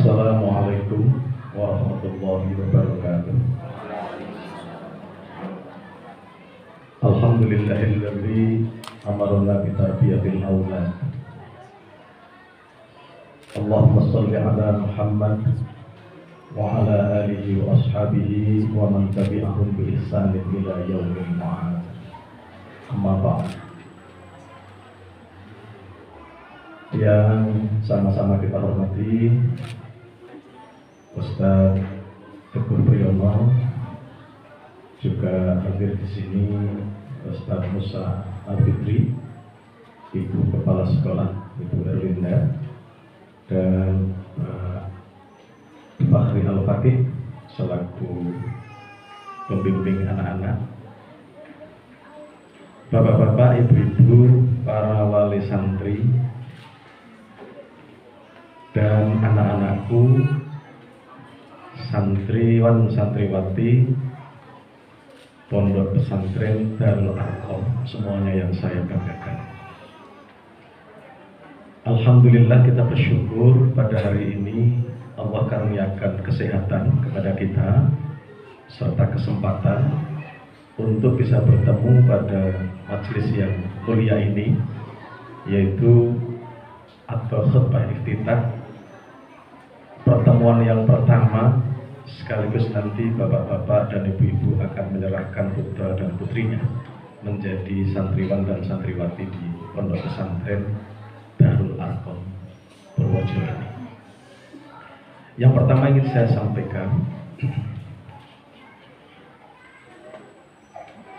Assalamualaikum warahmatullahi wabarakatuh. Alhamdulillahilladzi amarna bi tarbiyatil aulad. Allahumma shalli ala Muhammad wa ala alihi wa ashabihi wa man tabi'ahum bi ihsanin ila yaumil ma'ad. Amma ba'd. Yang sama-sama kita hormati Ustaz Teguh Priyono, juga hadir di sini Ustaz Musa Al-Fitri, Ibu Kepala Sekolah Ibu Erlinda, dan Fakhri Al-Fatih selaku pembimbing anak-anak, bapak-bapak, ibu-ibu, para wali santri, dan anak-anakku, santriwan santriwati Pondok Pesantren Darul Arqam, semuanya yang saya banggakan. Alhamdulillah, kita bersyukur pada hari ini Allah karuniakan kesehatan kepada kita serta kesempatan untuk bisa bertemu pada majelis yang mulia ini, yaitu atau khutbah iftitah, pertemuan yang pertama, sekaligus nanti bapak-bapak dan ibu-ibu akan menyerahkan putra dan putrinya menjadi santriwan dan santriwati di Pondok Pesantren Darul Arqam Purworejo ini. Yang pertama ingin saya sampaikan,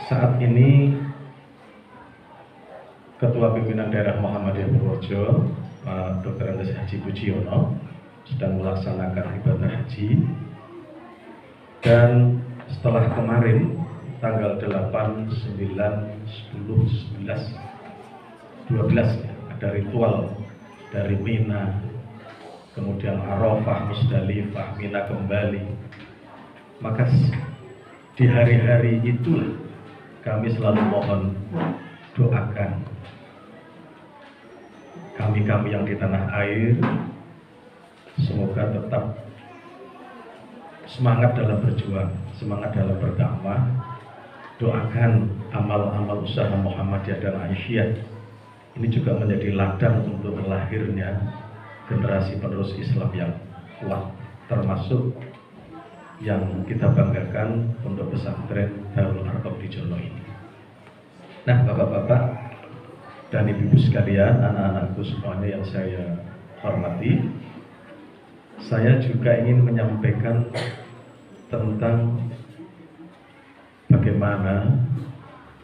saat ini Ketua Pimpinan Daerah Muhammadiyah Purworejo, Pak Dr. Andes Haji Pujiono, sedang melaksanakan ibadah haji. Dan setelah kemarin tanggal 8, 9, 10, 11, 12 ya, ada ritual dari Mina, kemudian Arafah, Musdalifah, Mina kembali. Maka di hari-hari itu kami selalu mohon doakan kami yang di tanah air, semoga tetap semangat dalam berjuang, semangat dalam berdakwah. Doakan amal-amal usaha Muhammadiyah dan Aisyah ini juga menjadi ladang untuk lahirnya generasi penerus Islam yang kuat, termasuk yang kita banggakan Pondok Pesantren Darul Arqam di Jono ini. Nah, bapak-bapak dan ibu-ibu sekalian, anak-anakku semuanya yang saya hormati, saya juga ingin menyampaikan tentang bagaimana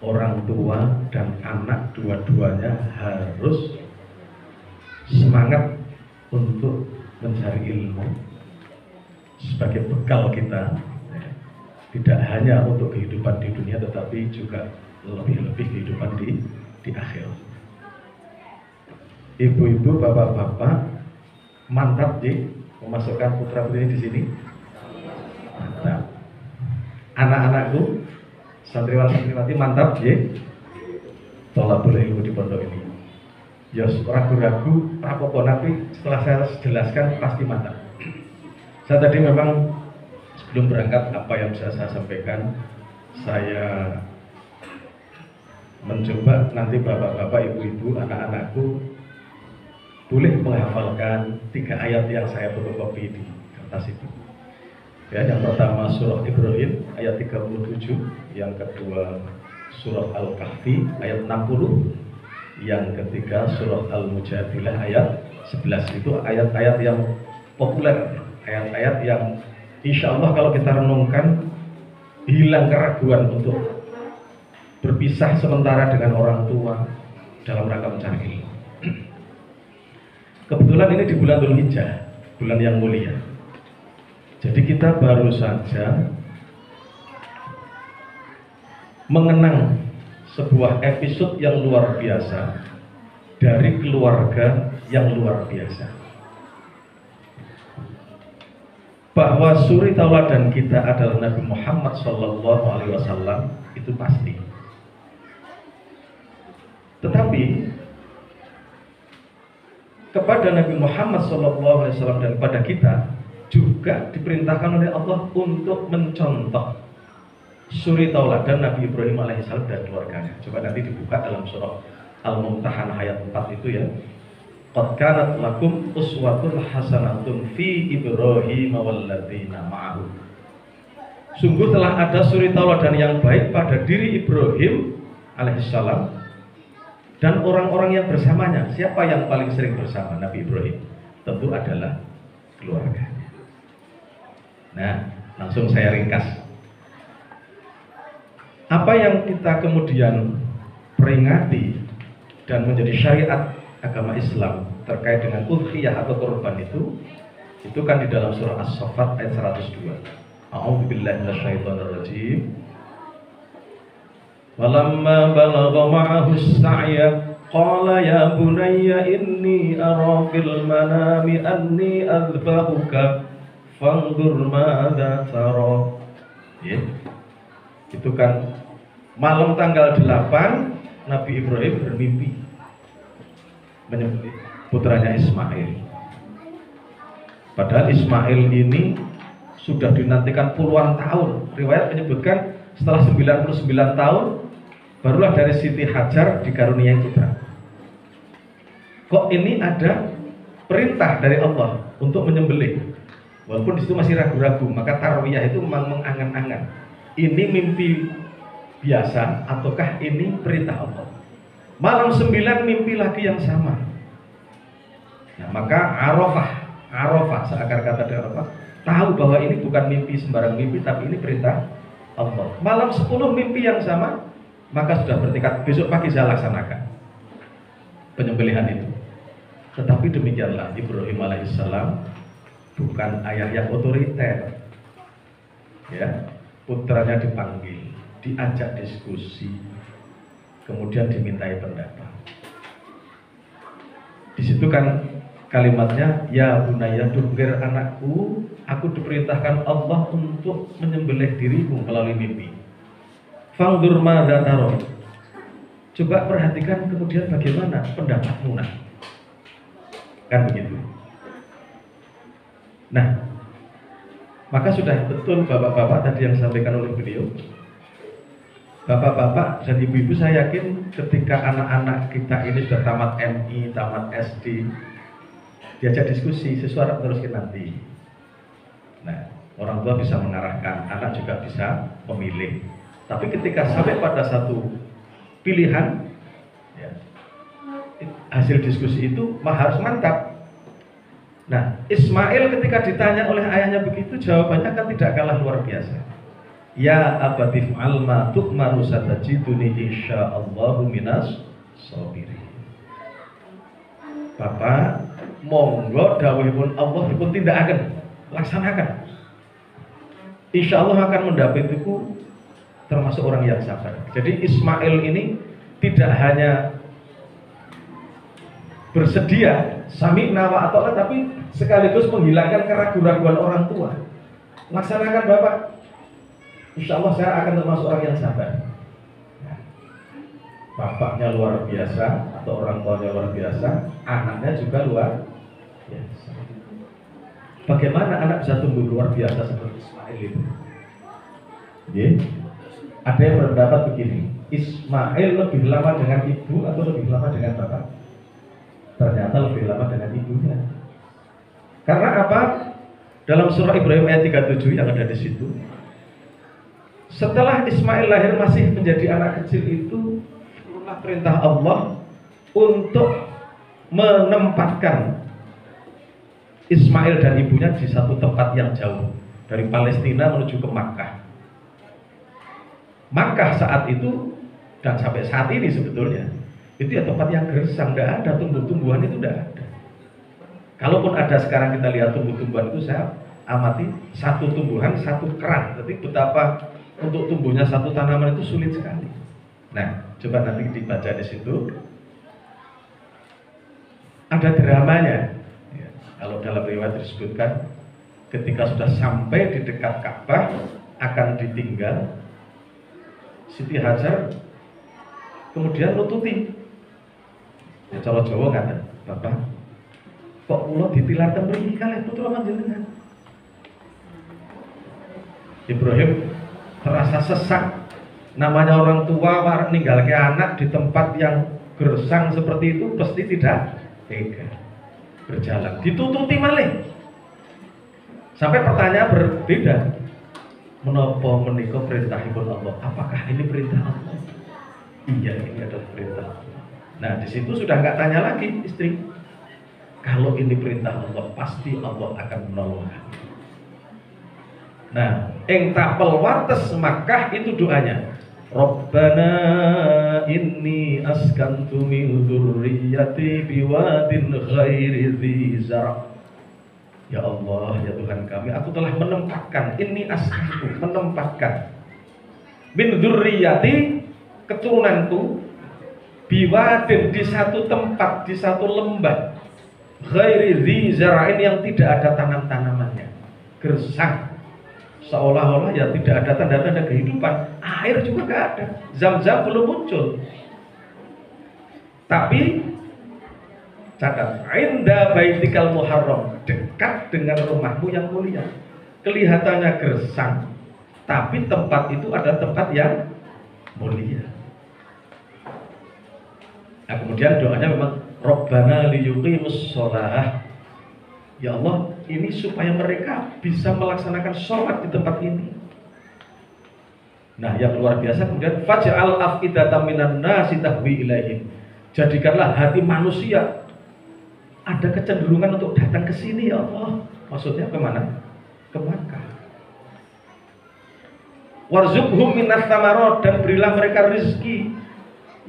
orang tua dan anak dua-duanya harus semangat untuk mencari ilmu sebagai bekal kita, tidak hanya untuk kehidupan di dunia tetapi juga lebih-lebih kehidupan di akhir. Ibu-ibu, bapak-bapak, mantap memasukkan putra putri di sini. Mantap. Anak-anakku, santriwan santriwati, mantap tolabul ilmu di pondok ini. Ya, ragu-ragu, apa-apa nanti setelah saya jelaskan pasti mantap. Saya tadi memang sebelum berangkat apa yang bisa saya sampaikan, saya mencoba nanti bapak-bapak, ibu-ibu, anak-anakku boleh menghafalkan 3 ayat yang saya fotokopi di kertas itu. Ya, yang pertama surah Ibrahim ayat 37, yang kedua surah Al-Kahfi ayat 60, yang ketiga surah Al-Mujadilah ayat 11. Itu ayat-ayat yang populer, ayat-ayat yang insya Allah kalau kita renungkan hilang keraguan untuk berpisah sementara dengan orang tua dalam rangka mencari ilmu. Kebetulan ini di bulan Dzulhijjah, bulan yang mulia. Jadi kita baru saja mengenang sebuah episode yang luar biasa dari keluarga yang luar biasa. Bahwa suri tauladan kita adalah Nabi Muhammad SAW itu pasti. Tetapi kepada Nabi Muhammad SAW dan kepada kita juga diperintahkan oleh Allah untuk mencontoh suri tauladan Nabi Ibrahim alaihissalam dan keluarganya. Coba nanti dibuka dalam surah Al-Mumtahanah ayat 4 itu ya. Qad kanat lakum uswatun hasanatun fi Ibrahim walladzina ma'ahu. Sungguh telah ada suri tauladan yang baik pada diri Ibrahim alaihissalam dan orang-orang yang bersamanya. Siapa yang paling sering bersama Nabi Ibrahim? Tentu adalah keluarganya. Nah, langsung saya ringkas. Apa yang kita kemudian peringati dan menjadi syariat agama Islam terkait dengan udhiyah atau kurban itu kan di dalam surah As-Saffat ayat 102. A'udzu billahi minasyaitonir rajim. Walamma balagha ma'ahu as-sa'ya qala ya bunayya inni ara fil manami anni adhbahuka fanzur madza tara. Ya. Itu kan malam tanggal 8 Nabi Ibrahim bermimpi menyembelih putranya Ismail. Padahal Ismail ini sudah dinantikan puluhan tahun. Riwayat menyebutkan setelah 99 tahun barulah dari Siti Hajar dikaruniai putra. Kok ini ada perintah dari Allah untuk menyembelih? Walaupun di situ masih ragu-ragu, maka tarwiyah itu memang mengangan-angan. Ini mimpi biasa ataukah ini perintah Allah? Malam 9 mimpi lagi yang sama. Nah, maka Arafah seakar kata dari Arafah, tahu bahwa ini bukan mimpi sembarang mimpi, tapi ini perintah Allah. Malam 10 mimpi yang sama, maka sudah bertekad besok pagi saya laksanakan penyembelihan itu. Tetapi demikianlah Ibrahim alaihissalam bukan ayah yang otoriter. Ya, putranya dipanggil, diajak diskusi, kemudian dimintai pendapat. Di situ kan kalimatnya, ya bunayya duhgir anakku, aku diperintahkan Allah untuk menyembelih dirimu melalui mimpi. Fangdur madza tara. Coba perhatikan kemudian bagaimana pendapatmu nak. Kan begitu. Nah, maka sudah betul bapak-bapak tadi yang disampaikan oleh beliau. Bapak-bapak dan ibu-ibu, saya yakin ketika anak-anak kita ini sudah tamat MI, tamat SD, diajak diskusi, sesuatu teruskan nanti. Nah, orang tua bisa mengarahkan, anak juga bisa memilih. Tapi ketika sampai pada satu pilihan, ya, hasil diskusi itu harus mantap. Nah, Ismail ketika ditanya oleh ayahnya begitu, jawabannya kan tidak kalah luar biasa. Ya abati fa'al ma tu'maru satajiduni insyaallahu minas sabirin. Bapak, monggo dawuhipun Allah dipun tindakaken, laksanakan. Insyaallah akan mendapatiku termasuk orang yang sabar. Jadi Ismail ini tidak hanya bersedia sami'na wa ata'na, tapi sekaligus menghilangkan keraguan-raguan orang tua. Laksanakan Bapak, insya Allah saya akan termasuk orang yang sabar. Bapaknya luar biasa atau orang tuanya luar biasa, anaknya juga luar biasa. Bagaimana anak bisa tumbuh luar biasa seperti Ismail itu? Ada yang berpendapat begini, Ismail lebih lama dengan ibu atau lebih lama dengan bapak? Ternyata lebih lama dengan ibunya. Karena apa? Dalam surah Ibrahim ayat 37 yang ada di situ, setelah Ismail lahir masih menjadi anak kecil itu, turunlah perintah Allah untuk menempatkan Ismail dan ibunya di satu tempat yang jauh dari Palestina menuju ke Makkah. Makkah saat itu dan sampai saat ini sebetulnya itu ya tempat yang gersang, tidak ada tumbuh-tumbuhan, itu tidak ada. Kalaupun ada sekarang kita lihat tumbuh-tumbuhan itu, saya amati satu tumbuhan satu keran. Tapi betapa untuk tumbuhnya satu tanaman itu sulit sekali. Nah, coba nanti dibaca di situ. Ada dramanya. Ya, kalau dalam riwayat disebutkan, ketika sudah sampai di dekat Ka'bah akan ditinggal, Siti Hajar kemudian nututi. Ya, kalau Jawa kata, Bapak, kok kula ditilaken mriki kalih putra panjenengan. Ibrahim terasa sesak. Namanya orang tua meninggalkan anak di tempat yang gersang seperti itu pasti tidak tega. Berjalan ditututi malih. Sampai pertanyaan berbeda. Menapa menika perintahipun Allah? Apakah ini perintah Allah? Iya, ini adalah perintah Allah. Nah, di situ sudah nggak tanya lagi istri. Kalau ini perintah Allah, pasti Allah akan menolong. Nah, ing tapel wates Makkah itu doanya. Rabbana inni askantu min dzurriyyati biwadin ghairi dzi zar'. Ya Allah, ya Tuhan kami, aku telah menempatkan min dzurriyyati keturunanku biwadin di satu tempat, di satu lembah ghairi dzi zar'in yang tidak ada tanam-tanamannya, gersang. Seolah-olah ya tidak ada tanda-tanda kehidupan. Air juga gak ada. Zam-zam belum muncul. Tapi catat, inda baitikal muharram, dekat dengan rumahmu yang mulia. Kelihatannya gersang, tapi tempat itu ada tempat yang mulia. Nah, kemudian doanya memang Rabbana liyuqimus shalah. Ya Allah, ini supaya mereka bisa melaksanakan sholat di tempat ini. Nah, yang luar biasa kemudian faj'al afidatan minan nasi tahwi ilaihim. Jadikanlah hati manusia ada kecenderungan untuk datang ke sini ya Allah. Maksudnya ke mana? Ke Makkah. Warzuqhum minas thamarot, dan berilah mereka rezeki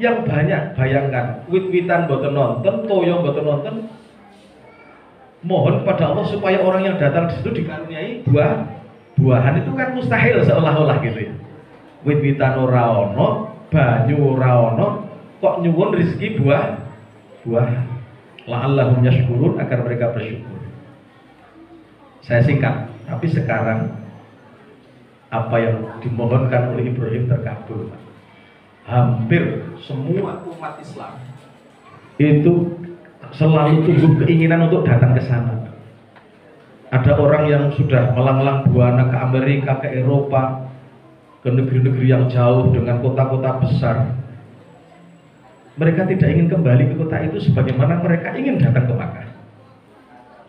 yang banyak. Bayangkan, wit-witan boten nonton, toyo boten nonton. Mohon pada Allah supaya orang yang datang di situ dikaruniai buah-buahan, itu kan mustahil seolah-olah gitu ya. Wit-witan ora ono, banyu ora ono, kok nyuwun rezeki buah-buahan. La'allahum yashkurun, agar mereka bersyukur. Saya singkat, tapi sekarang apa yang dimohonkan oleh Ibrahim terkabul. Hampir semua umat Islam itu selalu tumbuh keinginan untuk datang ke sana. Ada orang yang sudah melanglang buana ke Amerika, ke Eropa, ke negeri-negeri yang jauh dengan kota-kota besar. Mereka tidak ingin kembali ke kota itu sebagaimana mereka ingin datang ke Makkah.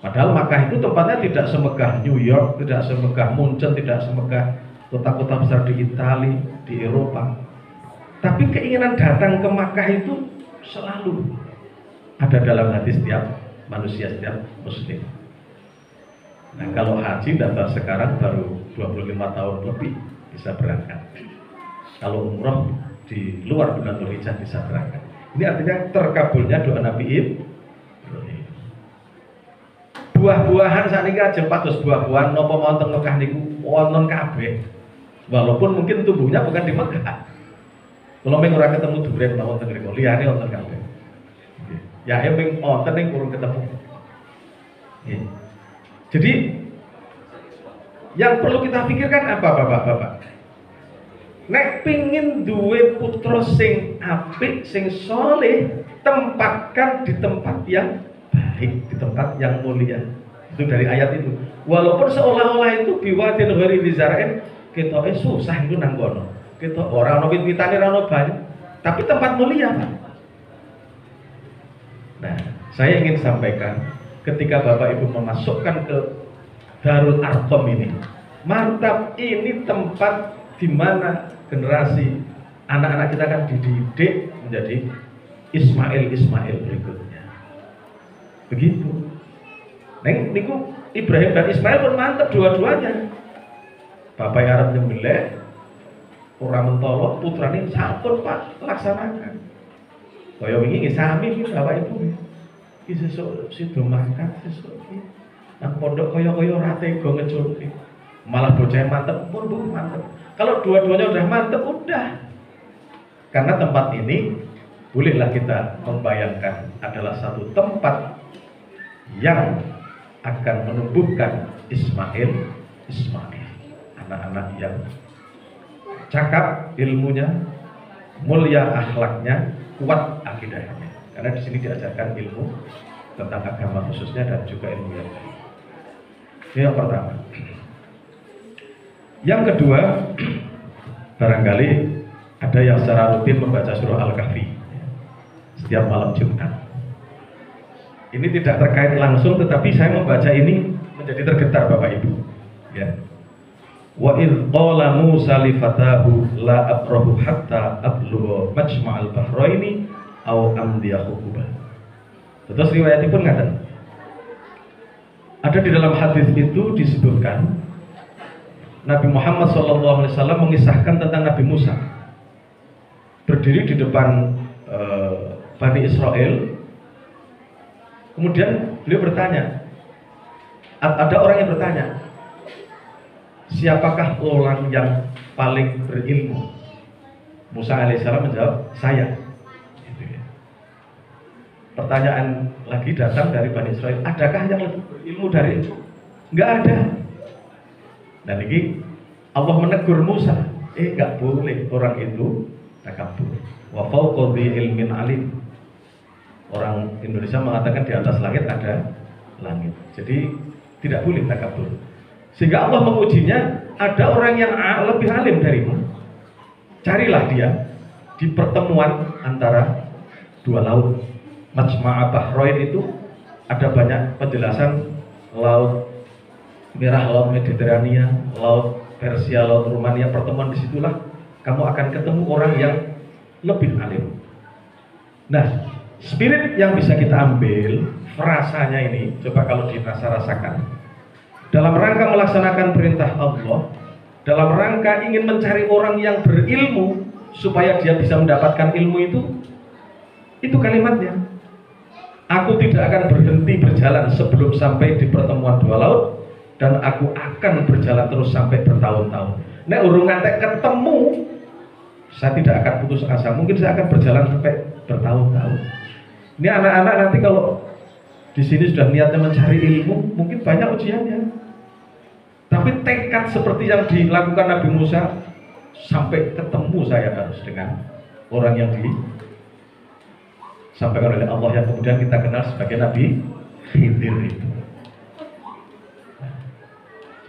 Padahal Makkah itu tempatnya tidak semegah New York, tidak semegah Munchen, tidak semegah kota-kota besar di Italia, di Eropa. Tapi keinginan datang ke Makkah itu selalu ada dalam hati setiap manusia, setiap muslim. Nah, kalau haji daftar sekarang baru 25 tahun lebih bisa berangkat. Kalau umroh di luar bulan Dzulhijjah bisa berangkat. Ini artinya terkabulnya doa Nabi Ibrahim. Buah-buahan saat ini aja patus buah-buahan nopo wonten Mekah niku wonten kabeh. Walaupun mungkin tumbuhnya bukan di Mekah. Kalau ming ora ketemu duren wonten mriku, liyane wonten kabeh. Ya ming wonten ning kurang ketemu. Jadi yang perlu kita pikirkan apa Bapak-bapak? Nek pingin duwe putra sing apik, sing soleh, tempatkan di tempat yang baik, di tempat yang mulia. Itu dari ayat itu. Walaupun seolah-olah itu biwadin ghairi dzar'in, kita susah itu nang kono. Kita ora ono wit-witane, ora ono banyu, tapi tempat mulia, Pak. Nah, saya ingin sampaikan ketika Bapak Ibu memasukkan ke Darul Arqam ini, mantap, ini tempat di mana generasi anak-anak kita akan dididik menjadi Ismail berikutnya. Begitu. Neng niku Ibrahim dan Ismail pun mantap dua-duanya. Bapak Arab nyembelih, orang mentolo, putrane sampun Pak laksanakan. Kaya wingi nggih sami iki Bapak Ibu. Iki sesuk sida mangkat sesuk iki. Nang pondok kaya-kaya ora tega ngeculke. Malah bocah mantep pun Bu mantep. Kalau dua-duanya udah mantep udah. Karena tempat ini bolehlah kita membayangkan adalah satu tempat yang akan menumbuhkan Ismail, anak-anak yang cakap ilmunya, mulia akhlaknya, kuat akidahnya. Karena di sini diajarkan ilmu tentang agama khususnya dan juga ilmu yang lain. Ini yang pertama. Yang kedua, barangkali ada yang secara rutin membaca surah Al-Kahfi setiap malam Jumat. Ini tidak terkait langsung, tetapi saya membaca ini menjadi tergetar Bapak Ibu. Ya. Wa idh qala Musa li fatahu la abrahu hatta ablugha majma'al bahraini aw amdiya huquba. Terus riwayatipun ngaten. Ada di dalam hadis itu disebutkan Nabi Muhammad SAW mengisahkan tentang Nabi Musa berdiri di depan Bani Israel. Kemudian beliau bertanya, ada orang yang bertanya, siapakah orang yang paling berilmu? Musa alaihissalam menjawab, saya. Gitu ya. Pertanyaan lagi datang dari Bani Israel, adakah yang lebih berilmu dari itu? Enggak ada. Dan ini Allah menegur Musa, enggak boleh orang itu takabur. Wa fawqa dhi ilmin alim. Orang Indonesia mengatakan di atas langit ada langit. Jadi tidak boleh takabur. Sehingga Allah mengujinya, ada orang yang lebih alim darimu. Carilah dia di pertemuan antara dua laut. Majma'a Bahrain itu ada banyak penjelasan, laut Merah, laut Mediterania, laut Persia, laut Rumania. Pertemuan disitulah kamu akan ketemu orang yang lebih alim. Nah, spirit yang bisa kita ambil, frasanya ini, coba kalau dirasa-rasakan, dalam rangka melaksanakan perintah Allah, dalam rangka ingin mencari orang yang berilmu supaya dia bisa mendapatkan ilmu itu kalimatnya. Aku tidak akan berhenti berjalan sebelum sampai di pertemuan dua laut, dan aku akan berjalan terus sampai bertahun-tahun. Nek urung ngantek ketemu, saya tidak akan putus asa. Mungkin saya akan berjalan sampai bertahun-tahun. Ini anak-anak nanti kalau di sini sudah niatnya mencari ilmu, mungkin banyak ujiannya. Tapi tekad seperti yang dilakukan Nabi Musa, sampai ketemu saya harus dengan orang yang disampaikan oleh Allah yang kemudian kita kenal sebagai Nabi Khidir itu.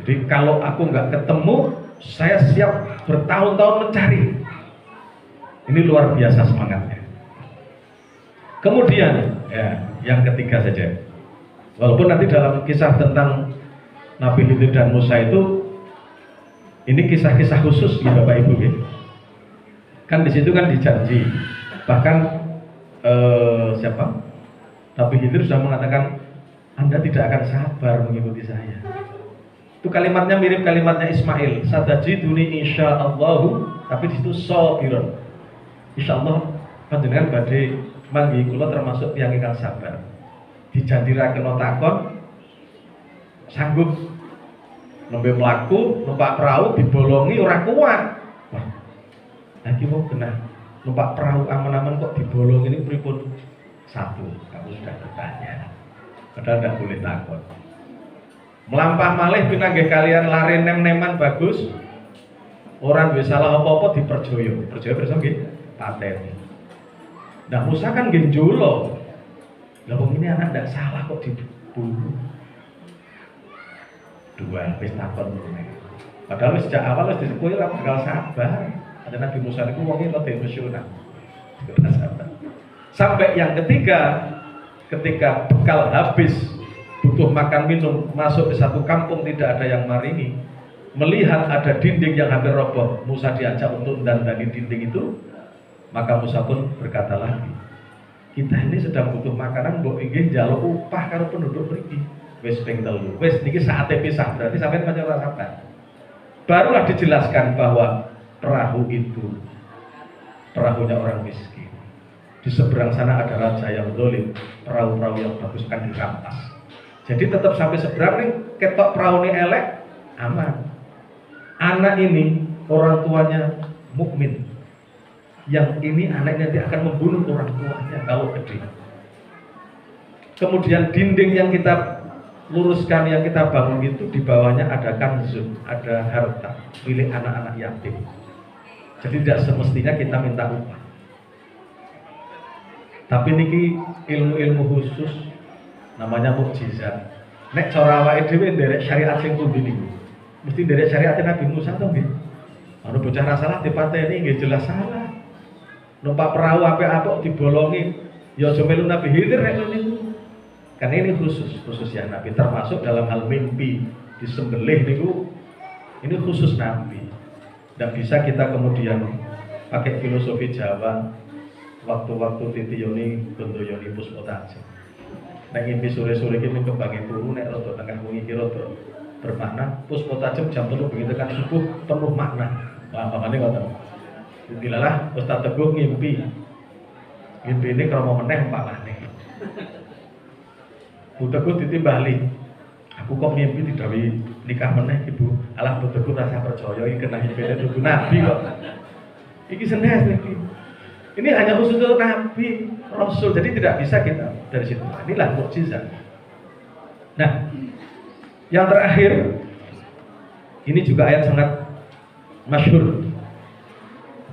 Jadi kalau aku nggak ketemu, saya siap bertahun-tahun mencari. Ini luar biasa semangatnya. Kemudian, ya, yang ketiga saja. Walaupun nanti dalam kisah tentang Nabi Khidir dan Musa itu, ini kisah-kisah khusus ya Bapak Ibu ya. Kan di situ kan dijanji. Bahkan siapa? Nabi Khidir sudah mengatakan, Anda tidak akan sabar mengikuti saya. Itu kalimatnya mirip kalimatnya Ismail. Satajiduni insyaallahu, tapi di situ sabirun. Insyaallah panjenengan badhe manggi kula termasuk tiyang ingkang sabar. Dijanjirake takon sanggup nembe mlaku numpak perahu dibolongi ora kuat. Wah. Lagi mau kena numpak perahu aman-aman kok dibolongi ini pripun? Satu, kamu sudah bertanya. Padahal tidak boleh takon. Melampah malih pinanggih kalian lari nem-neman bagus. Orang bisa salah apa-apa diperjoyo. Diperjoyo bersama nggih pateni. Nah Musa kan nggih njolo. Lah wong ini anak ndak salah kok dibunuh. Dua wis takon ngene. Padahal sejak awal wis disepui ora bakal sabar. Ada Nabi Musa niku wong rada emosional. Sampai yang ketiga, ketika bekal habis, butuh makan minum, masuk ke satu kampung tidak ada yang maringi, melihat ada dinding yang hampir roboh, Musa diajak untuk mendandani dinding itu, maka Musa pun berkata lagi, kita ini sedang butuh makanan, mbok inggih njaluk upah karo penduduk mriki. Wis ping 3, wis niki saate pisah, berarti sampeyan pancen ora sabar. Barulah dijelaskan bahwa perahu itu perahunya orang miskin. Di seberang sana ada raja yang zalim, perahu-perahu yang bagus kan dirampas. Jadi tetap sampai seberang nih, ketok perahu ini elek, aman. Anak ini orang tuanya mukmin. Yang ini anak nanti akan membunuh orang tuanya kalau gede. Kemudian dinding yang kita luruskan, yang kita bangun itu di bawahnya ada kanzun, ada harta milik anak-anak yatim. Jadi tidak semestinya kita minta upah. Tapi niki ilmu-ilmu khusus namanya mukjizat. Nek cara awake dhewe nderek syariat sing pundi niku? Mesti nderek syariat Nabi Musa to nggih. Anu bocah ra salah dipateni nggih jelas salah. Numpak perahu apik-apik dibolongi, ya aja melu Nabi Khidir nek niku. Karena ini khusus ya Nabi, termasuk dalam hal mimpi disembelih niku, ini khusus Nabi. Dan bisa kita kemudian pakai filosofi Jawa, waktu-waktu titi yoni bentuk yoni puspotaje. Nek ngimpi sore-sore iki mung kebangi turu nek rada tengah wengi iki rada bermakna puspotaje jam 3 begitu kan subuh penuh makna. Paham-pahane ngoten. Dilalah Ustaz Teguh ngimpi. Ngimpi ini kalau mau meneh empakane. Bu Teguh ditimbali. Aku kok mimpi didhawuhi nikah meneh Ibu. Alah Bu Teguh rasa percaya iki kena ngimpi Dudu Nabi kok. Iki senes iki. Ini hanya khusus untuk Nabi, Rasul. Jadi tidak bisa kita dari situ. Inilah mukjizat. Nah, yang terakhir ini juga ayat sangat masyhur.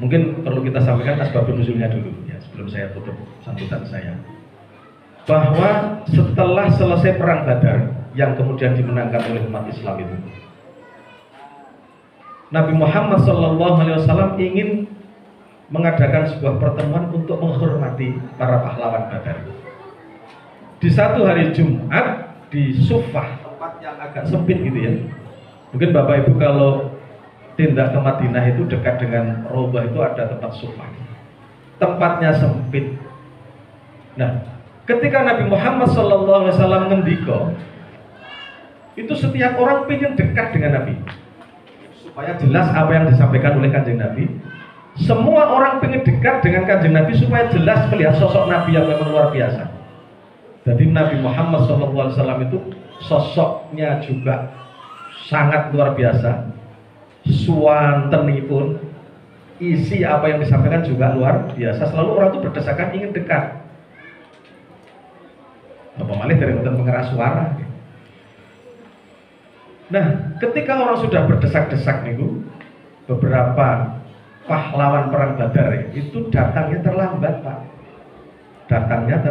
Mungkin perlu kita sampaikan asbabun nuzulnya dulu ya, sebelum saya tutup sambutan saya. Bahwa setelah selesai perang Badar yang kemudian dimenangkan oleh umat Islam itu, Nabi Muhammad SAW ingin mengadakan sebuah pertemuan untuk menghormati para pahlawan Badar. Di satu hari Jumat di Sufah, tempat yang agak sempit gitu ya. Mungkin Bapak Ibu kalau tindak ke Madinah itu dekat dengan Raudhah itu ada tempat Sufah. Tempatnya sempit. Nah, ketika Nabi Muhammad SAW ngendiko, itu setiap orang ingin dekat dengan Nabi supaya jelas apa yang disampaikan oleh Kanjeng Nabi. Semua orang ingin dekat dengan Kanjeng Nabi supaya jelas melihat sosok Nabi yang memang luar biasa. Jadi Nabi Muhammad SAW itu sosoknya juga sangat luar biasa. Suwantenipun, isi apa yang disampaikan juga luar biasa. Selalu orang itu berdesakan ingin dekat. Apa malih dari pengeras suara. Nah, ketika orang sudah berdesak-desak niku, beberapa pahlawan perang Badar itu datangnya terlambat, Pak. Datangnya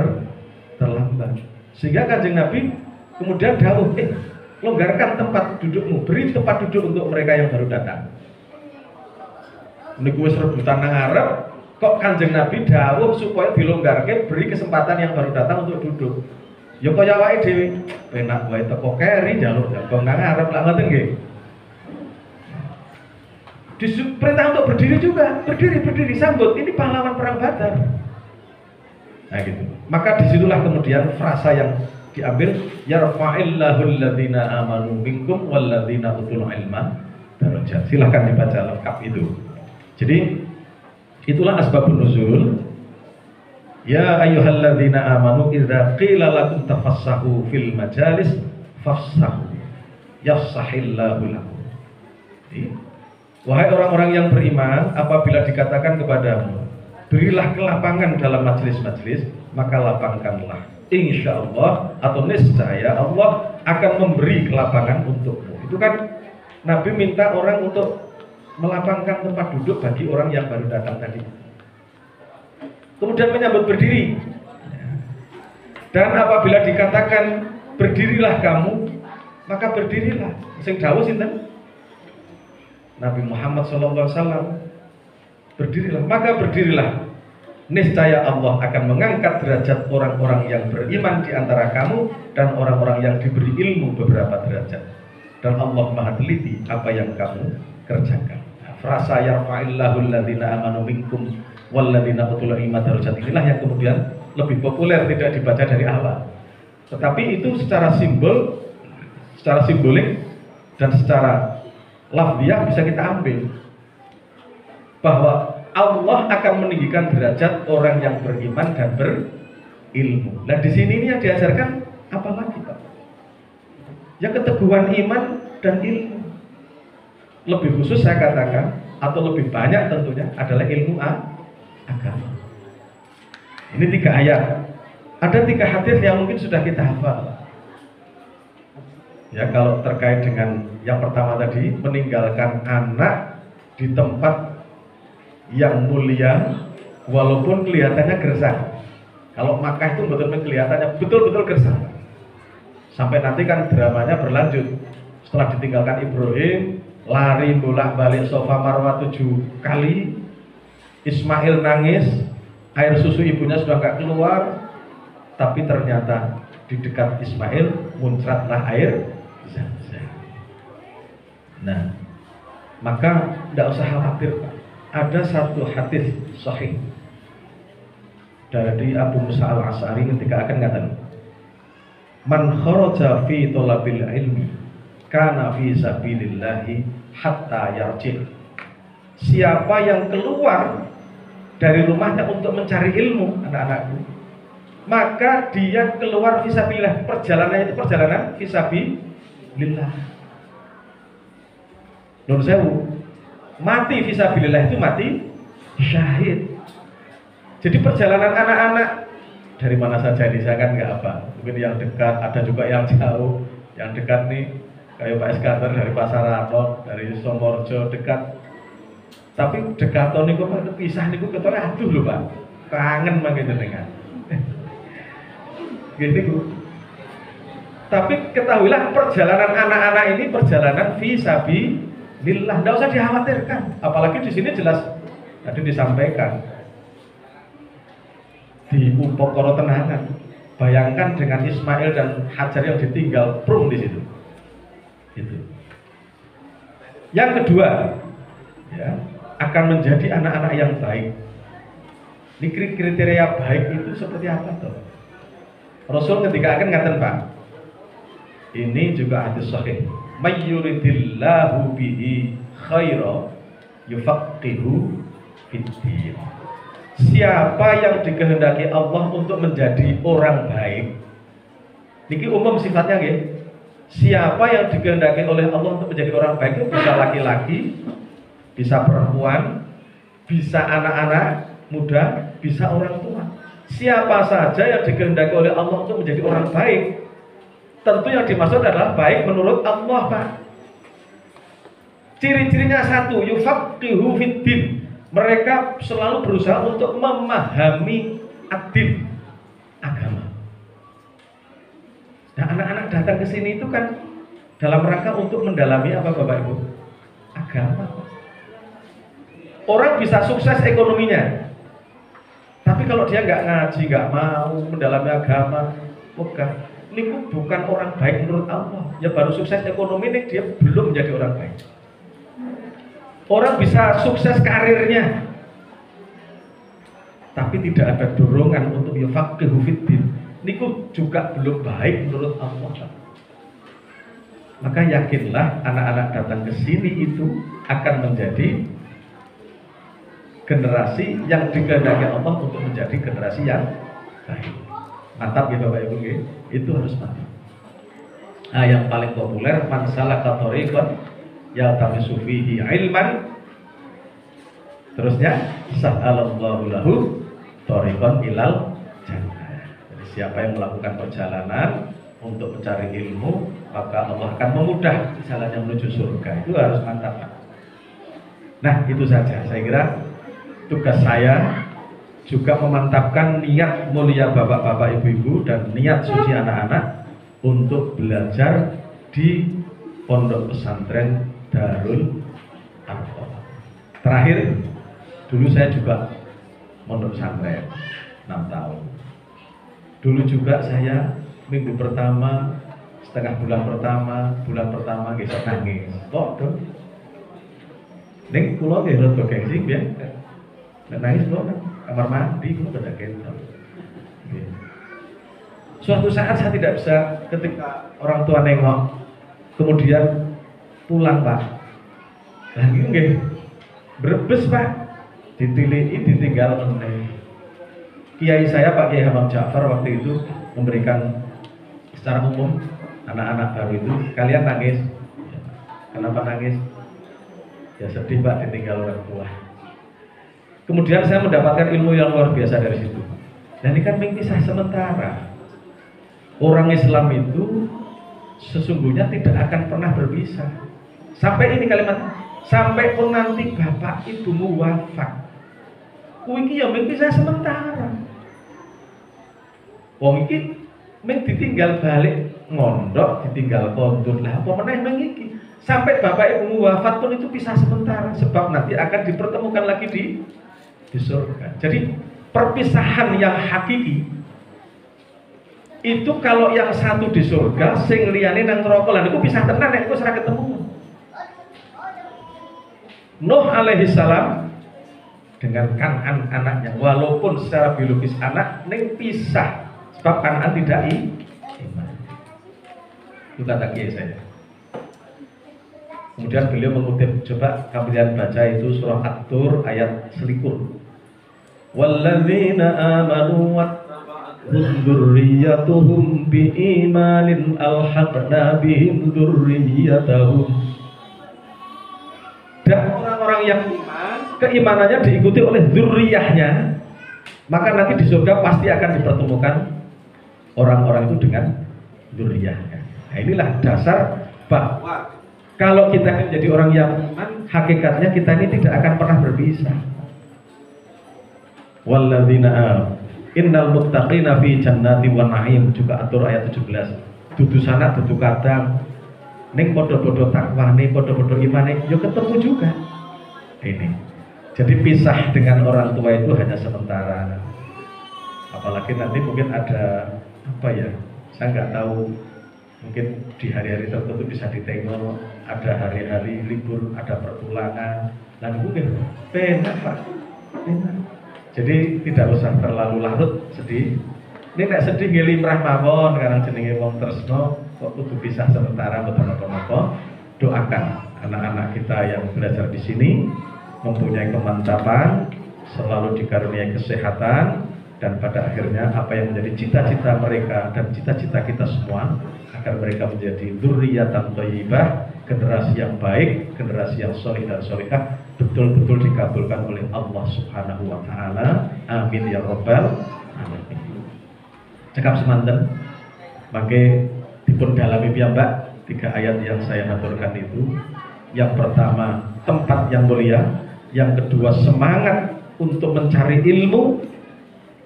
terlambat. Sehingga Kanjeng Nabi kemudian dawuh, longgarkan tempat dudukmu, beri tempat duduk untuk mereka yang baru datang. Niku wis rebutan nang ngarep, kok Kanjeng Nabi dawuh supaya dilonggarke, beri kesempatan yang baru datang untuk duduk. Ya kaya awake dhewe, penak wae teko keri njaluk jabang nang ngarep lak ngoten nggih. Diperintah untuk berdiri juga, berdiri sambut. Ini pahlawan perang Badar. Nah gitu. Maka disitulah kemudian frasa yang diambil, yarfa'illahu alladhina amanu minkum walladhina utul ilma darajat. Silakan dibaca lengkap itu. Jadi itulah asbabun nuzul. Ya ayyuhalladzina amanu idza qila lakum tafassahu fil majalis fafsahu yafsahillahu lakum. Wahai orang-orang yang beriman, apabila dikatakan kepadamu, berilah kelapangan dalam majelis-majelis, maka lapangkanlah. Insya Allah atau niscaya Allah akan memberi kelapangan untukmu. Itu kan Nabi minta orang untuk melapangkan tempat duduk bagi orang yang baru datang tadi. Kemudian menyambut berdiri. Dan apabila dikatakan berdirilah kamu, maka berdirilah. Sing dawuh sinten? Nabi Muhammad SAW. Berdirilah, maka berdirilah. Niscaya Allah akan mengangkat derajat orang-orang yang beriman di antara kamu dan orang-orang yang diberi ilmu beberapa derajat. Dan Allah Maha teliti apa yang kamu kerjakan. Frasa yarfa'illahu alladhina amanu minkum walladzina utul ilma darajat, inilah yang kemudian lebih populer, tidak dibaca dari awal. Tetapi itu secara simbol, secara simbolik dan secara lafziah bisa kita ambil bahwa Allah akan meninggikan derajat orang yang beriman dan berilmu. Nah di sini ini yang diajarkan apa lagi, Pak? Ya keteguhan iman dan ilmu. Lebih khusus saya katakan, atau lebih banyak tentunya adalah ilmu agama. Ini 3 ayat. Ada 3 hadis yang mungkin sudah kita hafal. Ya kalau terkait dengan yang pertama tadi, meninggalkan anak di tempat yang mulia walaupun kelihatannya gersang. Kalau Makkah itu betul-betul kelihatannya betul-betul gersang. Sampai nanti kan dramanya berlanjut. Setelah ditinggalkan Ibrahim, lari bolak-balik Safa Marwah 7 kali. Ismail nangis, air susu ibunya sudah nggak keluar, tapi ternyata di dekat Ismail muncratlah air Zam-Zam. Nah, maka tidak usah khawatir, Pak. Ada satu hadis sahih dari Abu Musa al-Asy'ari ketika akan mengatakan, man kharaja fi thalabil ilmi kana fi sabilillahi hatta yarji'. Siapa yang keluar dari rumahnya untuk mencari ilmu, anak-anakku, maka dia keluar fisabilillah. Perjalanannya itu perjalanan fisabilillah. Nur sewu, mati fisabilillah itu mati syahid. Jadi perjalanan anak-anak dari mana saja ini, saya kan nggak apa. Mungkin yang dekat, ada juga yang jauh. Yang dekat nih kayak Pak Iskandar dari Pasarato, dari Somorjo dekat. Tapi dekat tahun niku Pak pisah niku ketone aduh lho Pak. Kangen mangke jenengan. Gitu. Tapi ketahuilah perjalanan anak-anak ini perjalanan fisabilillah, enggak usah dikhawatirkan. Apalagi di sini jelas tadi disampaikan di Upokoro Tenangan. Bayangkan dengan Ismail dan Hajar yang ditinggal prung di situ. Gitu. Yang kedua, ya, akan menjadi anak-anak yang baik. Ini kriteria baik itu seperti apa tuh? Rasul ketika akan ngatakan Pak, ini juga hadis sahih. May yuridillahu bihi khaira yufaqihu fiddin. Siapa yang dikehendaki Allah untuk menjadi orang baik, niki umum sifatnya nggih. Siapa yang dikehendaki oleh Allah untuk menjadi orang baik itu bisa laki-laki, bisa perempuan, bisa anak-anak muda, bisa orang tua. Siapa saja yang dikehendaki oleh Allah untuk menjadi orang baik, tentu yang dimaksud adalah baik menurut Allah, Pak. Ciri-cirinya satu, yufaqihu fiddin. Mereka selalu berusaha untuk memahami ad-din, agama. Nah, anak-anak datang ke sini itu kan dalam rangka untuk mendalami apa Bapak Ibu? Agama. Orang bisa sukses ekonominya, tapi kalau dia nggak ngaji, nggak mau mendalami agama, ini bukan orang baik menurut Allah. Ya baru sukses ekonomi ini dia belum menjadi orang baik. Orang bisa sukses karirnya, tapi tidak ada dorongan untuk yufaqihu fiddin. Niku juga belum baik menurut Allah. Maka yakinlah anak-anak datang ke sini itu akan menjadi generasi yang dikehendaki Allah untuk menjadi generasi yang baik. Mantap ya Bapak Ibu, itu harus mantap. Nah, yang paling populer man salaka thariqan yaltamisu fihi ilman, terusnya sa'alallahu lahu thariqan ilal jannah. Jadi siapa yang melakukan perjalanan untuk mencari ilmu, maka Allah akan memudah jalannya menuju surga. Itu harus mantap, Pak. Nah, itu saja. Saya kira tugas saya juga memantapkan niat mulia bapak-bapak, ibu-ibu, dan niat suci anak-anak untuk belajar di Pondok Pesantren Darul Arqam. Terakhir, dulu saya juga mondok pesantren 6 tahun. Dulu juga saya minggu pertama, setengah bulan pertama gesek nangis. Kok dong? Ning kula nggih rada gengsi ya. Nek nangis kok kamar mandi kula rada gengsi. Suatu saat saya tidak bisa, ketika orang tua nengok, kemudian pulang Pak. Lagi nggih Brebes Pak, ditilii ditinggal meneh. Kiai saya Pak Kiai Hamam Ja'far waktu itu memberikan secara umum anak-anak baru itu, kalian nangis. Kenapa nangis? Ya sedih Pak, ditinggal orang tua. Kemudian saya mendapatkan ilmu yang luar biasa dari situ. Dan ini kan kisah sementara. Orang Islam itu sesungguhnya tidak akan pernah berpisah. Sampai ini kalimat, sampai pun nanti bapak ibumu wafat, kuwi iki ya kisah sementara. Wong iki ditinggal balik ngondok ditinggal kondur lah apa meneh mengiki sampai bapak ibu wafat pun itu pisah sementara sebab nanti akan dipertemukan lagi di surga. Jadi perpisahan yang hakiki itu kalau yang satu di surga sing liyane nang neraka lan iku pisah tenan nek iku ora ketemu. Nuh alaihi salam dengan Kan'an anaknya walaupun secara biologis anak ning pisah sebab Kan'an tidak iman. Itu kata kiai saya. Kemudian beliau mengutip, coba kalian baca itu surah At-Tur ayat selikur. Walladzina amanu wattaba'athum dzurriyyatuhum biimanin alhaqna bihim dzurriyyatahum. Dan orang-orang yang iman, keimanannya diikuti oleh dzurriyyahnya, maka nanti di surga pasti akan dipertemukan orang-orang itu dengan dzurriyyahnya. Nah, inilah dasar bahwa kalau kita menjadi orang yang iman, hakikatnya kita ini tidak akan pernah berpisah. Walladzina innal muttaqina fi jannati wa na'im, juga atur ayat 17. Dudu sana dudu kadang ning padha-padha takwane, padha-padha imane, yo ketemu juga. Ini. Jadi pisah dengan orang tua itu hanya sementara. Apalagi nanti mungkin ada apa ya? Saya nggak tahu. Mungkin di hari-hari tertentu bisa ditengok, ada hari-hari libur, ada perpulangan, dan mungkin penak Pak, penak. Jadi tidak usah terlalu larut sedih. Ini nek sedih nggih limrah mawon karena jenenge wong tresno kok kudu pisah sementara mboten napa-napa. Doakan anak-anak kita yang belajar di sini mempunyai kemantapan, selalu dikaruniai kesehatan, dan pada akhirnya apa yang menjadi cita-cita mereka dan cita-cita kita semua agar mereka menjadi dzurriyyatan thayyibah, generasi yang baik, generasi yang sholih dan sholihah, betul-betul dikabulkan oleh Allah Subhanahu wa taala. Amin ya rabbal alamin. Cekap semanten mangke dipun dalami piyambak 3 ayat yang saya aturkan itu. Yang pertama, tempat yang mulia, yang kedua, semangat untuk mencari ilmu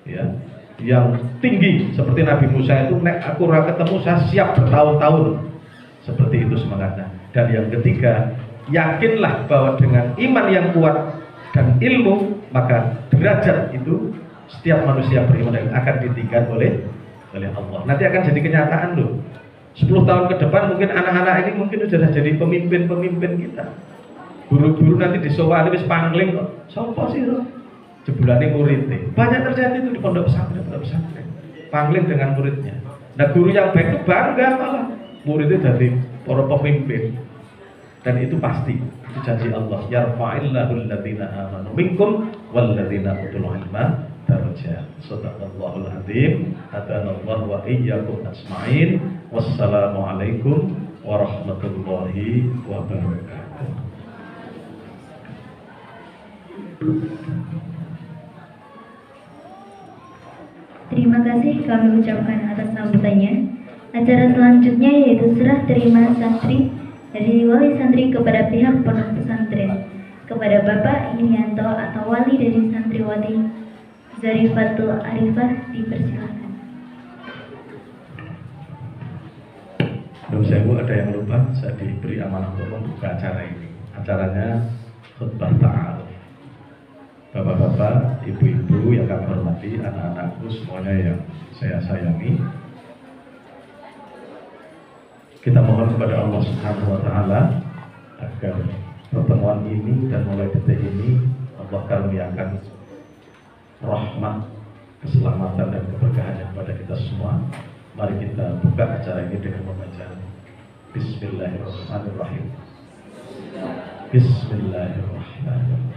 ya yang tinggi seperti Nabi Musa itu, nek aku ora ketemu saya siap bertahun-tahun, seperti itu semangatnya. Dan yang ketiga, yakinlah bahwa dengan iman yang kuat dan ilmu maka derajat itu setiap manusia beriman akan ditinggikan oleh Allah. Nanti akan jadi kenyataan loh. 10 tahun ke depan mungkin anak-anak ini mungkin sudah jadi pemimpin-pemimpin kita. Guru-guru nanti disowani wis pangling kok. Sopo sih loh? Jebulane muridnya. Banyak terjadi itu di pondok pesantren. Pangling dengan muridnya. Nah guru yang baik itu bangga malah muridnya jadi para pemimpin. Dan itu pasti, itu janji Allah. Yarfa'illahu alladhina amanu minkum walladhina utul ilma darajat. Shadaqallahul adzim. Hadanallahu wa iyyakum ajma'in. Wassalamualaikum warahmatullahi wabarakatuh. Terima kasih kami ucapkan atas sambutannya. Acara selanjutnya yaitu serah terima santri dari wali santri kepada pihak pondok pesantren. Kepada Bapak Inianto atau wali dari santriwati Zarifatul Arifah dipersilakan. Belum saya ada yang lupa, saya diberi amanah untuk membuka acara ini. Acaranya khutbah ta'aruf. Bapak-bapak, ibu-ibu yang kami hormati, anak-anakku semuanya yang saya sayangi, kita mohon kepada Allah Subhanahu wa taala agar pertemuan ini dan mulai detik ini Allah karuniakan rahmat, keselamatan dan keberkahan kepada kita semua. Mari kita buka acara ini dengan membaca Bismillahirrahmanirrahim. Bismillahirrahmanirrahim.